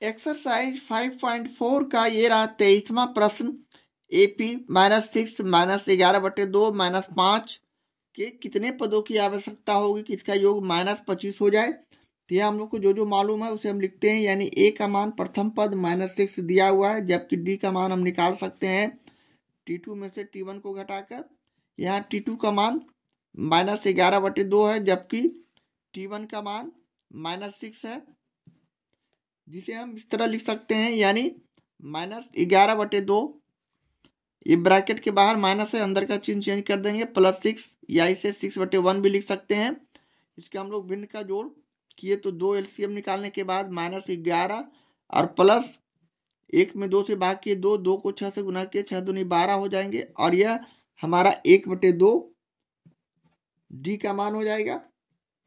Exercise 5.4 का ये रहा 23वां प्रश्न। AP -6 -11/2 -5 के कितने पदों की आवश्यकता होगी कि इसका योग -25 हो जाए। तो यह हम लोग को जो जो मालूम है उसे हम लिखते हैं, यानी A का मान प्रथम पद -6 दिया हुआ है, जबकि D का मान हम निकाल सकते हैं T2 में से T1 को घटाकर। यहाँ T2 का मान -11/2 है, जबकि T1 का मान -6 है, जिसे हम इस तरह लिख सकते हैं, यानी -11/2। ये ब्रैकेट के बाहर माइनस है, अंदर का चिन्ह चेंज कर देंगे, +6, या इसे 6/1 भी लिख सकते हैं। इसके हम लोग भिन्न का जोड़ किए तो 2 LCM निकालने के बाद -11 और +1 में 2 से भाग किए 2 को 6 से गुना किए 6 दूनी 12 हो जाएंगे, और यह हमारा 1/2 D का मान हो जाएगा।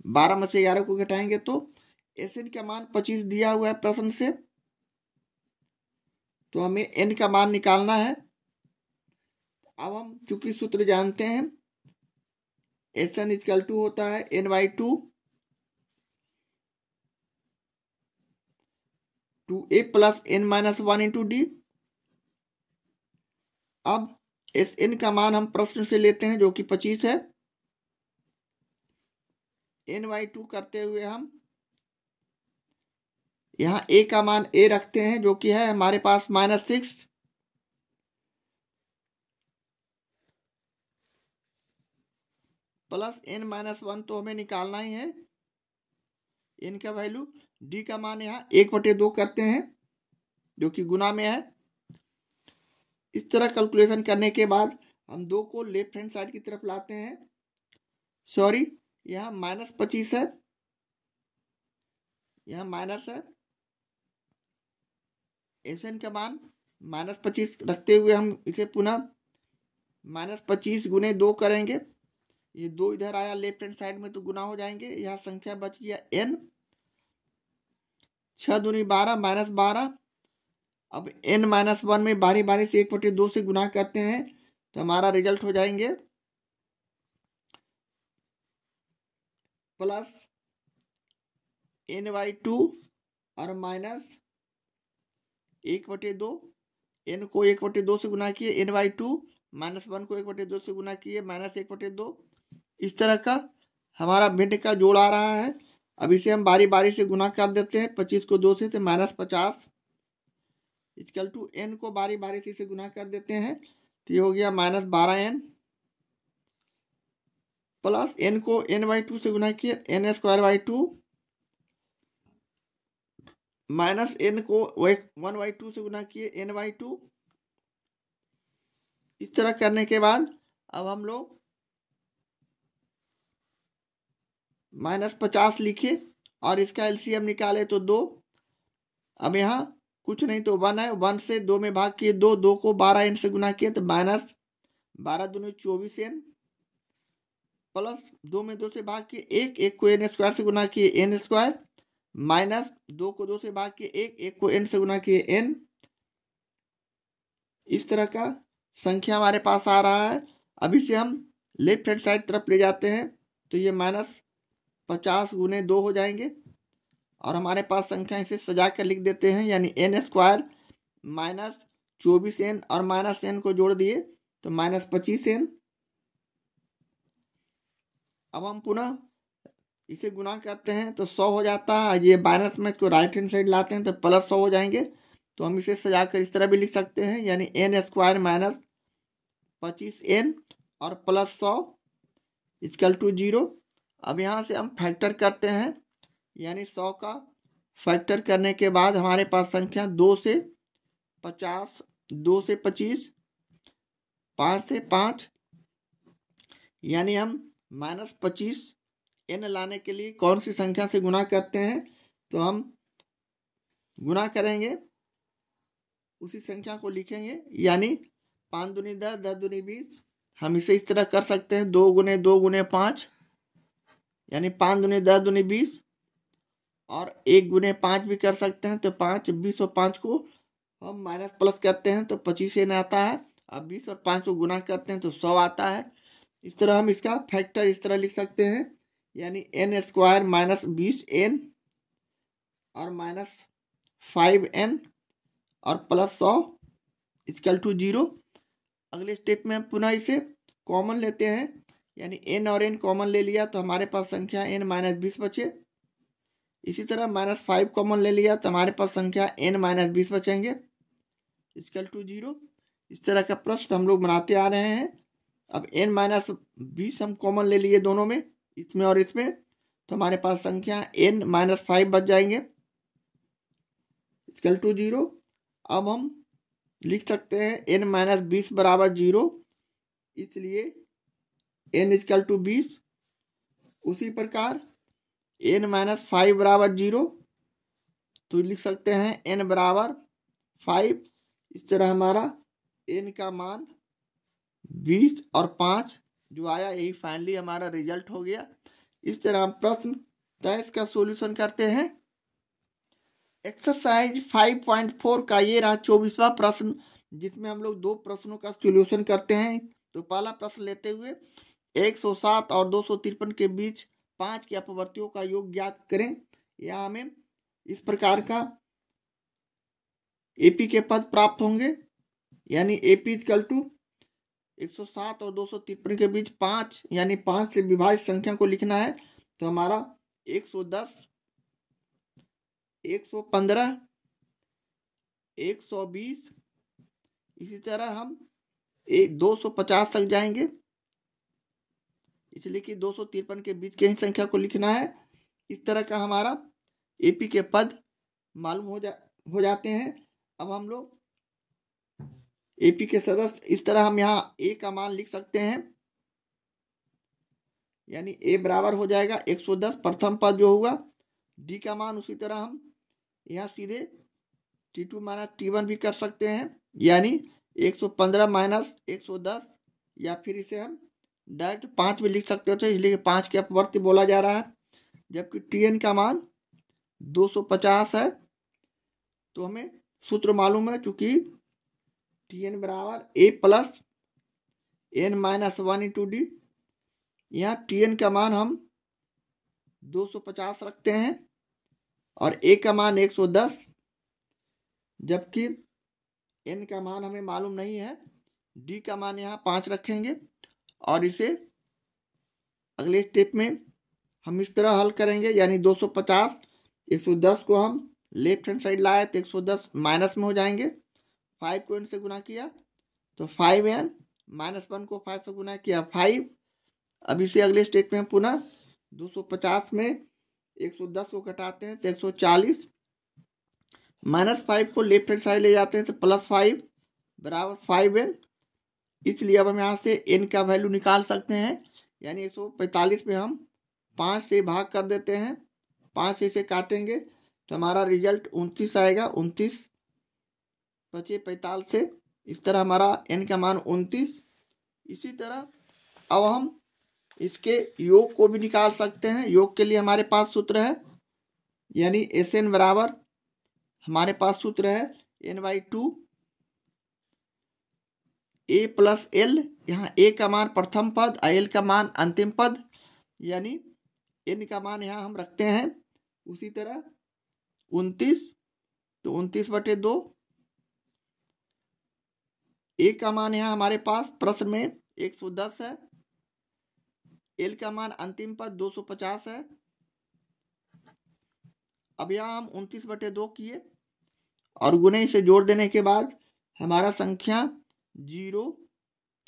12 में से 11 को घटाएंगे तो SN का मान 25 दिया हुआ है प्रश्न से, तो हमें N का मान निकालना है। अब हम चूंकि सूत्र जानते हैं, SN = होता है N/2 2A + N-1 × D। अब SN का मान हम प्रश्न से लेते हैं जो कि 25 है। N/2 करते हुए हम यहाँ A का मान A रखते हैं जो कि है हमारे पास -6, प्लस N-1 तो हमें निकालना ही है, N का वैल्यू। D का मान यहाँ 1/2 करते हैं जो कि गुना में है। इस तरह कैलकुलेशन करने के बाद हम 2 को लेफ्ट हैंड साइड की तरफ लाते हैं। सॉरी, यहाँ -25 है, यहाँ माइनस है। SN का मान -25 रखते हुए हम इसे पुनः -25 गुने 2 करेंगे। ये 2 इधर आया लेफ्ट हैंड साइड में तो गुना हो जाएंगे, यहाँ संख्या बच गया N। 6 दूनी 12 -12। अब N-1 में बारी बारी से 1/2 से गुना करते हैं तो हमारा रिजल्ट हो जाएंगे प्लस N/2 और माइनस 1/2। N को 1/2 से गुना किए N/2, -1 को 1/2 से गुना किए -1/2। इस तरह का हमारा भिन्न का जोड़ आ रहा है। अब इसे हम बारी बारी से गुना कर देते हैं। 25 को 2 से -50 = N को बारी बारी से इसे गुना कर देते हैं तो ये हो गया -12N, प्लस N को N/2 से गुना किए N²/2, माइनस N को 1/2 से गुना किए N/2। इस तरह करने के बाद अब हम लोग -50 लिखे और इसका LCM निकाले तो 2। अब यहाँ कुछ नहीं तो 1 है, 1 से 2 में भाग किए 2 को 12N से गुना किए तो -12 दूनी 24N, प्लस 2 में 2 से भाग किए 1 को N² से गुना किए N², माइनस 2 को 2 से भाग किए 1 को N से गुना किए N। इस तरह का संख्या हमारे पास आ रहा है। अब इसे हम लेफ्ट हैंड साइड तरफ ले जाते हैं तो ये -50 गुने 2 हो जाएंगे, और हमारे पास संख्या इसे सजा कर लिख देते हैं, यानी N² -24N और -N को जोड़ दिए तो -25N। अब हम पुनः इसे गुना करते हैं तो 100 हो जाता है। ये माइनस में इसको राइट हैंड साइड लाते हैं तो +100 हो जाएंगे, तो हम इसे सजाकर इस तरह भी लिख सकते हैं, यानी N² -25N और +100 = 0। अब यहाँ से हम फैक्टर करते हैं, यानी 100 का फैक्टर करने के बाद हमारे पास संख्या 2 से 50, 2 से 25, 5 से 5, यानी हम -25N लाने के लिए कौन सी संख्या से गुना करते हैं, तो हम गुना करेंगे उसी संख्या को लिखेंगे, यानी 5 दूनी 10, 10 दूनी 20। हम इसे इस तरह कर सकते हैं 2 गुने 2 गुने 5, यानी 5 दूनी 10 दूनी 20, और 1 गुने 5 भी कर सकते हैं तो 5, 20 और 5 को हम माइनस प्लस करते हैं तो 25N आता है। अब 20 और 5 को गुना करते हैं तो 100 आता है। इस तरह हम इसका फैक्टर इस तरह लिख सकते हैं, यानी N² -20N और 5n और प्लस 100 इक्वल टू 0। अगले स्टेप में हम पुनः इसे कॉमन लेते हैं, यानी n और n कॉमन ले लिया तो हमारे पास संख्या n माइनस 20 बचे। इसी तरह -5 कॉमन ले लिया तो हमारे पास संख्या n माइनस 20 बचेंगे इक्वल टू 0। इस तरह का प्रश्न हम लोग बनाते आ रहे हैं। अब n माइनस 20 हम कॉमन ले लिए दोनों में, इसमें और इसमें, तो हमारे पास संख्या n माइनस 5 बच जाएंगे इक्वल टू 0। अब हम लिख सकते हैं n माइनस 20 बराबर 0, इसलिए n इक्वल टू 20। उसी प्रकार n माइनस 5 बराबर 0, तो लिख सकते हैं n बराबर 5। इस तरह हमारा n का मान 20 और 5 जो आया, यही फाइनली हमारा रिजल्ट हो गया। इस तरह हम प्रश्न 23 का सॉल्यूशन करते हैं। एक्सरसाइज 5.4 का ये रहा 24वां प्रश्न, जिसमें हम लोग 2 प्रश्नों का सॉल्यूशन करते हैं। तो पहला प्रश्न लेते हुए 107 और 253 के बीच 5 के अपवर्तियों का योग ज्ञात करें। यहाँ हमें इस प्रकार का एपी के पद प्राप्त होंगे, यानी एपी इक्वल टू 107 और 253 के बीच 5 यानी 5 से विभाजित संख्या को लिखना है। तो हमारा 110, 115, 120, इसी तरह हम 250 तक जाएंगे, इसलिए कि 253 के बीच के ही संख्या को लिखना है। इस तरह का हमारा एपी के पद मालूम हो जाते हैं। अब हम लोग एपी के सदस्य, इस तरह हम यहाँ ए का मान लिख सकते हैं, यानी ए बराबर हो जाएगा 110 प्रथम पद जो होगा। डी का मान उसी तरह हम यहाँ सीधे T2 माइनस T1 भी कर सकते हैं, यानी 115 माइनस 110, या फिर इसे हम डायरेक्ट 5 भी लिख सकते होते, इसलिए 5 के अपवर्ती बोला जा रहा है। जबकि Tn का मान 250 है, तो हमें सूत्र मालूम है, चूंकि Tn बराबर a plus n minus 1 into d. यहाँ Tn का मान हम 250 रखते हैं और a का मान 110, जबकि n का मान हमें मालूम नहीं है। d का मान यहाँ 5 रखेंगे और इसे अगले स्टेप में हम इस तरह हल करेंगे, यानी 250, 110 को हम लेफ्ट हैंड साइड लाए तो 110 माइनस में हो जाएंगे। 5 को n से गुना किया तो 5n, माइनस 1 को 5 से गुना किया 5। अब इसे अगले स्टेप में हम पुनः 250 में 110 को घटाते हैं तो 140, माइनस 5 को लेफ्ट हैंड साइड ले जाते हैं तो प्लस 5 बराबर 5n। इसलिए अब हम यहाँ से n का वैल्यू निकाल सकते हैं, यानी 145 में हम 5 से भाग कर देते हैं, 5 से इसे काटेंगे तो हमारा रिजल्ट 29 आएगा। 29 बचे 45 से, इस तरह हमारा n का मान 29। इसी तरह अब हम इसके योग को भी निकाल सकते हैं। योग के लिए हमारे पास सूत्र है, यानी Sn बराबर हमारे पास सूत्र है n/2 a प्लस l। यहाँ a का मान प्रथम पद और l का मान अंतिम पद, यानी n का मान यहाँ हम रखते हैं उसी तरह 29, तो 29/2। a का मान यहाँ हमारे पास प्रश्न में 110 है, l का मान अंतिम पद 250 है। अब यहाँ हम 29/2 किए और गुणे से जोड़ देने के बाद हमारा संख्या 0,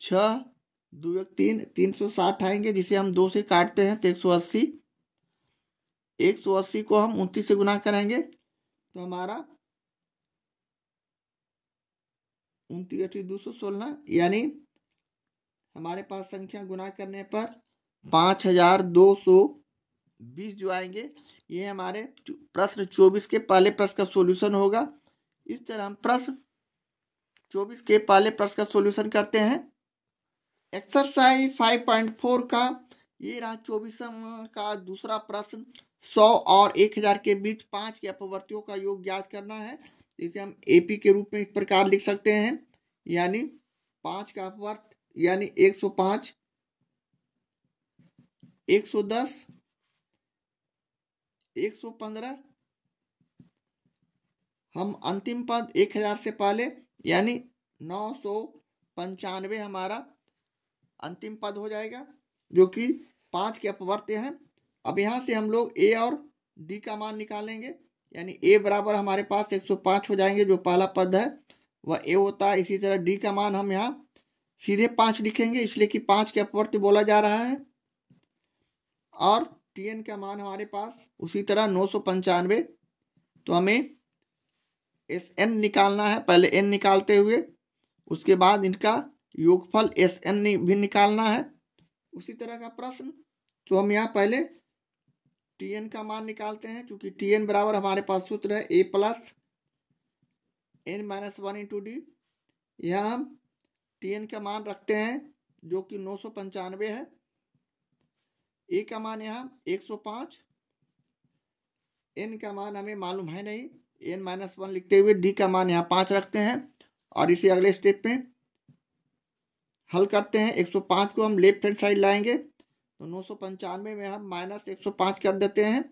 6, 2, 3, 360 आएंगे, जिसे हम 2 से काटते हैं तो 180। 180 को हम 29 से गुना करेंगे तो हमारा 29 216, यानी हमारे पास संख्या गुना करने पर 5220 जो आएंगे। ये हमारे प्रश्न 24 के पहले प्रश्न का सॉल्यूशन होगा। इस तरह हम प्रश्न 24 के पहले प्रश्न का सॉल्यूशन करते हैं। एक्सरसाइज 5.4 का ये रहा 24वां का दूसरा प्रश्न। 100 और 1000 के बीच 5 के अपवर्तियों का योग ज्ञात करना है। इसे हम एपी के रूप में इस प्रकार लिख सकते हैं, यानी 5 का अपवर्त यानी 105, 110, 115, हम अंतिम पद 1000 से पहले यानी 995 हमारा अंतिम पद हो जाएगा, जो कि 5 के अपवर्त्य हैं। अब यहाँ से हम लोग ए और डी का मान निकालेंगे, यानी ए बराबर हमारे पास 105 हो जाएंगे, जो पहला पद है वह ए होता है। इसी तरह डी का मान हम यहाँ सीधे 5 लिखेंगे, इसलिए कि 5 के अपवर्त्य बोला जा रहा है। और टी एन का मान हमारे पास उसी तरह 995, तो हमें एस एन निकालना है। पहले एन निकालते हुए उसके बाद इनका योगफल एस एन भी निकालना है। उसी तरह का प्रश्न, तो हम यहाँ पहले टी एन का मान निकालते हैं, क्योंकि टी एन बराबर हमारे पास सूत्र है a plus n minus 1 into d. यहाँ हम टी एन का मान रखते हैं जो कि 995 है। ए का मान यहाँ 105, एन का मान हमें मालूम है नहीं, एन माइनस 1 लिखते हुए डी का मान यहाँ 5 रखते हैं और इसे अगले स्टेप में हल करते हैं। 105 को हम लेफ्ट हैंड साइड लाएंगे तो 995 में हम माइनस 105 कर देते हैं।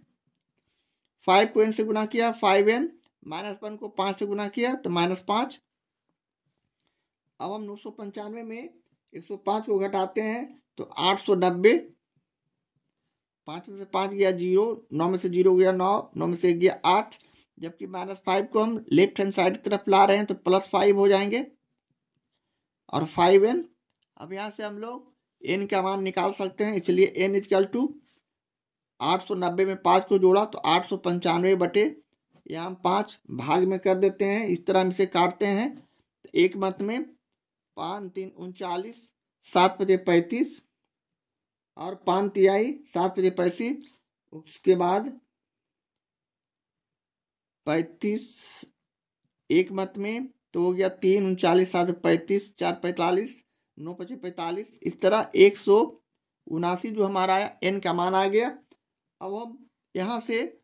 5 को एन से गुना किया, 5n माइनस 1 को 5 से गुना किया तो -5। अब हम 995 में 105 को घटाते हैं तो 890, 5 में से 5 गया 0, 9 में से 0 गया 9, 9 में से 1 गया 8, जबकि -5 को हम लेफ्ट हैंड साइड की तरफ ला रहे हैं तो +5 हो जाएंगे और 5n। अब यहाँ से हम लोग n का मान निकाल सकते हैं, इसलिए n इक्वल टू 890 में 5 को जोड़ा तो 895 बटे यहाँ हम 5 भाग में कर देते हैं। इस तरह हम इसे काटते हैं तो एक मत में 5 3 39, 7 5 35 और 5 तिहाई 7 5 35, उसके बाद 35 एक मत में तो हो गया 3 39 7 35 4 45 9 5 45। इस तरह 179 जो हमारा n का मान आ गया। अब हम यहाँ से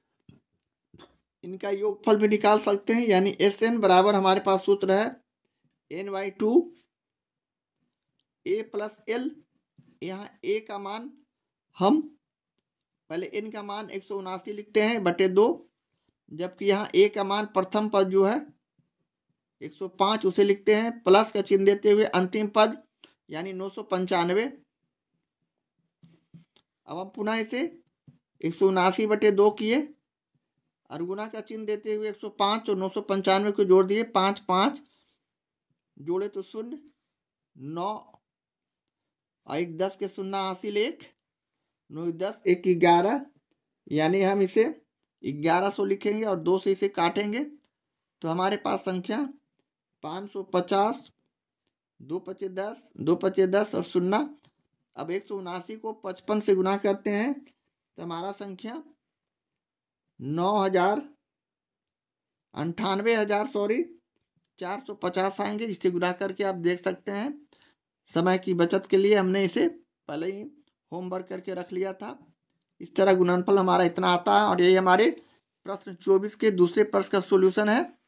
इनका योगफल भी निकाल सकते हैं, यानी एस एन बराबर हमारे पास सूत्र है n/2 a प्लस एल। यहाँ a का मान हम पहले n का मान 179 लिखते हैं बटे 2, जबकि यहाँ a का मान प्रथम पद जो है 105 उसे लिखते हैं, प्लस का चिन्ह देते हुए अंतिम पद यानी 995। अब हम पुनः इसे 179 बटे 2 किए और गुना का चिन्ह देते हुए 105 और 995 को जोड़ दिए, 5 5 जोड़े तो 0, 9 और 1 10 के 0 हासिल 1, 9 10 1 11, यानी हम इसे 1100 लिखेंगे और 2 से इसे काटेंगे तो हमारे पास संख्या 550, 2 5 10, 2 5 10 और 0। अब 179 को 55 से गुना करते हैं तो हमारा संख्या 450 आएंगे, जिससे गुना करके आप देख सकते हैं। समय की बचत के लिए हमने इसे पहले ही होमवर्क करके रख लिया था। इस तरह गुणनफल हमारा इतना आता है और यही हमारे प्रश्न 24 के दूसरे प्रश्न का सॉल्यूशन है।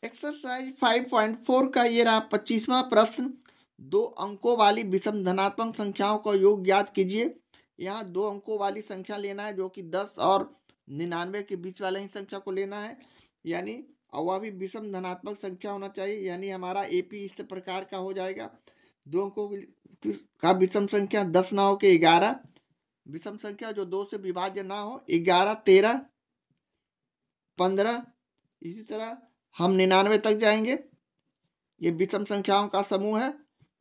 एक्सरसाइज 5.4 का ये रहा 25वां प्रश्न। 2 अंकों वाली विषम धनात्मक संख्याओं का योग ज्ञात कीजिए। यहाँ 2 अंकों वाली संख्या लेना है जो कि 10 और 99 के बीच वाले ही संख्या को लेना है, यानी वह भी विषम धनात्मक संख्या होना चाहिए, यानी हमारा एपी इस प्रकार का हो जाएगा। 2 अंकों का विषम संख्या 10 ना हो के 11, विषम संख्या जो 2 से विभाज्य ना हो 11 13 15, इसी तरह हम 99 तक जाएंगे। ये विषम संख्याओं का समूह है।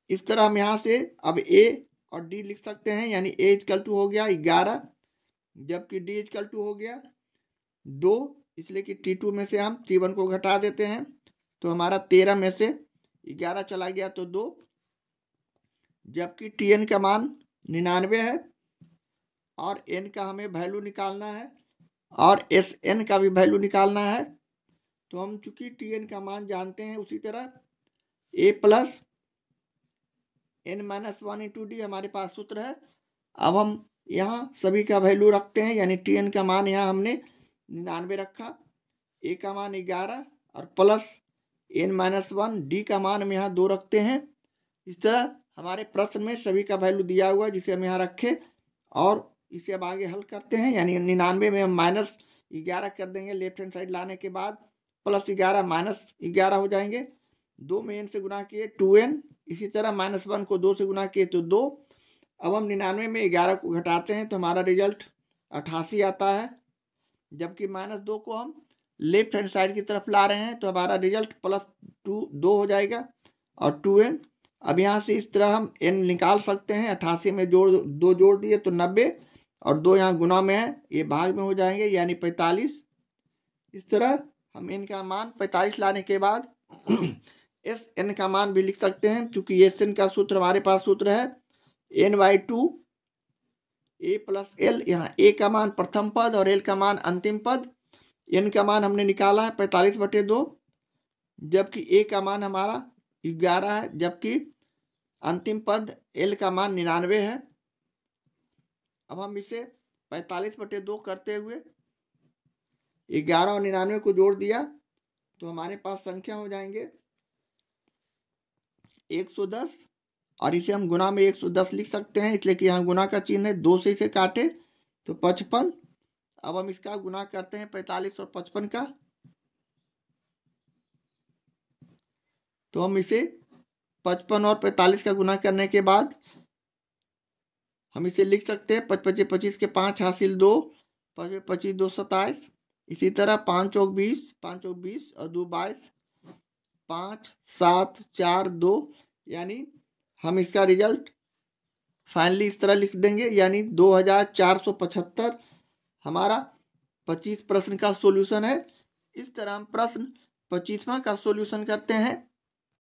इस तरह हम यहाँ से अब a और d लिख सकते हैं, यानी a इक्वल टू हो गया 11, जबकि d इक्वल टू हो गया 2, इसलिए कि t2 में से हम t1 को घटा देते हैं तो हमारा 13 में से 11 चला गया तो 2, जबकि tn का मान 99 है और n का हमें वैल्यू निकालना है और sn का भी वैल्यू निकालना है। तो हम चूंकि tn का मान जानते हैं, उसी तरह a plus n-1 into D हमारे पास सूत्र है। अब हम यहाँ सभी का वैल्यू रखते हैं, यानी tn का मान यहाँ हमने 99 रखा, a का मान 11 और प्लस n-1, d का मान हम यहाँ 2 रखते हैं। इस तरह हमारे प्रश्न में सभी का वैल्यू दिया हुआ जिसे हम यहाँ रखे और इसे अब आगे हल करते हैं, यानी 99 में हम 11 कर देंगे लेफ्ट हैंड साइड लाने के बाद, प्लस 11 माइनस 11 हो जाएंगे। 2 में n से गुना किए 2n, इसी तरह -1 को 2 से गुना किए तो 2। अब हम 99 में 11 को घटाते हैं तो हमारा रिजल्ट 88 आता है, जबकि -2 को हम लेफ्ट हैंड साइड की तरफ ला रहे हैं तो हमारा रिजल्ट +2 हो जाएगा और 2n। अब यहाँ से इस तरह हम n निकाल सकते हैं, 88 में दो जोड़ दिए तो 90 और 2 यहाँ गुना में है, ये भाग में हो जाएंगे यानी 45। इस तरह हम n का मान 45 लाने के बाद एस एन का मान भी लिख सकते हैं, क्योंकि एस एन का सूत्र हमारे पास सूत्र है n/2 a प्लस एल। यहाँ a का मान प्रथम पद और l का मान अंतिम पद। n का मान हमने निकाला है 45/2, जबकि a का मान हमारा 11 है, जबकि अंतिम पद l का मान 99 है। अब हम इसे 45/2 करते हुए 11 और 99 को जोड़ दिया तो हमारे पास संख्या हो जाएंगे 110, और इसे हम गुना में 110 लिख सकते हैं, इसलिए कि यहाँ गुना का चिन्ह है, 2 से इसे काटे तो 55। अब हम इसका गुना करते हैं 45 और 55 का, तो हम इसे 55 और 45 का गुना करने के बाद हम इसे लिख सकते हैं 55 25 के 5 हासिल 2, 25 25 2 27। इसी तरह 5 चौक 20, 5 चौक 20 और 2 22, 5 7 4 2, यानी हम इसका रिजल्ट फाइनली इस तरह लिख देंगे, यानी 2475 हमारा 25 प्रश्न का सॉल्यूशन है। इस तरह हम प्रश्न 25वां का सॉल्यूशन करते हैं।